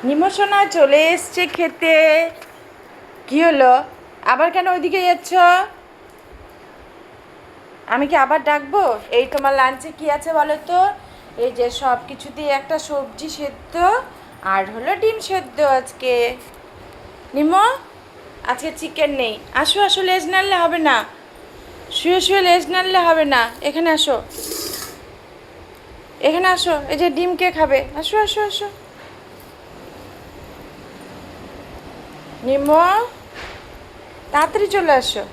নিমোশনা চলে এসছে খেতে। কি হলো, আবার কেন ওইদিকে যাচ্ছ? আমি কি আবার ডাকবো? এই তোমার লাঞ্চে কি আছে বলো তো? এই যে সব কিছুতেই একটা সবজি সেদ্ধ আর হলো ডিম সেদ্ধ আজকে। নিমো, আজকে চিকেন নেই। আসো আসো, লেজ নাড়লে হবে না, শুয়ে শুয়ে লেজ নাড়লে হবে না। এখানে আসো, এখানে আসো। এই যে ডিম কে খাবে? আসো আসো আসো। নিমো, তাড়াতাড়ি চলে আসো।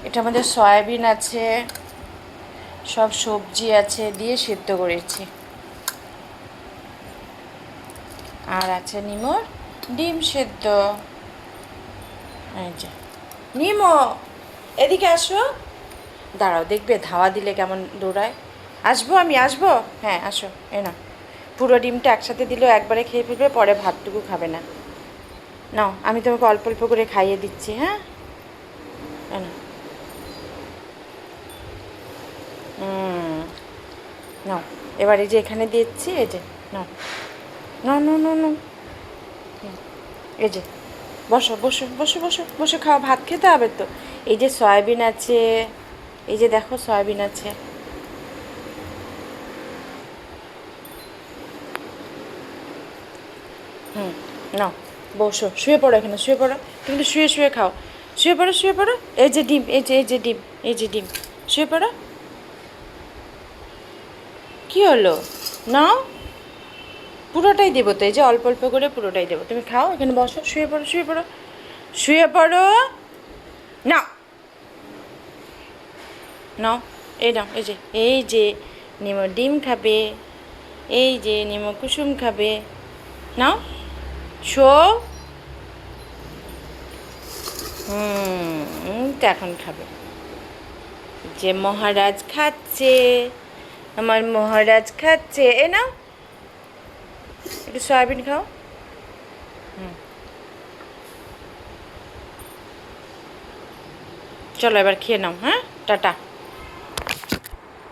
এটা আমাদের সয়াবিন আছে, সব সবজি আছে, দিয়ে সেদ্ধ করেছি। আর আছে নিমোর ডিম সেদ্ধ। এই যে নিমো, এদিকে আসো। দাঁড়াও, দেখবে ধাওয়া দিলে কেমন দৌড়ায়। আসবো, আমি আসবো। হ্যাঁ আসো, এ না, পুরো ডিমটা একসাথে দিলেও একবারে খেয়ে ফেলবে, পরে ভাতটুকু খাবে না। নাও, আমি তোমাকে অল্প অল্প করে খাইয়ে দিচ্ছি। হ্যাঁ, না নাও, এবার এই যে এখানে দিচ্ছি, এই যে নাও, নাও নাও নাও নাও। এই যে বসো বসো বসো বসো বসে খাও, ভাত খেতে হবে তো। এই যে সয়াবিন আছে, এই যে দেখো সয়াবিন আছে। নাও, বসো, শুয়ে পড়ো, এখানে শুয়ে পড়ো, কিন্তু শুয়ে শুয়ে খাও। শুয়ে পড়ো শুয়ে পড়ো। এই যে ডিম, এই যে এই যে ডিম, এই যে ডিম। শুয়ে পড়ো। কি হলো? নাও, পুরোটাই দেবো তো, এই যে অল্প অল্প করে পুরোটাই দেবো, তুমি খাও। এখানে বসো, শুয়ে পড়ো শুয়ে পড়ো শুয়ে পড়ো। নাও নাও, এই নাও, এই যে এই যে নিমো ডিম খাবে, এই যে নিমো কুসুম খাবে। নাও, শো। তো এখন খাবে। যে মহারাজ খাচ্ছে, আমার মহারাজ খাচ্ছে। এ নাও, একটু সয়াবিন খাও। চলো এবার খেয়ে নাও। হ্যাঁ, টাটা।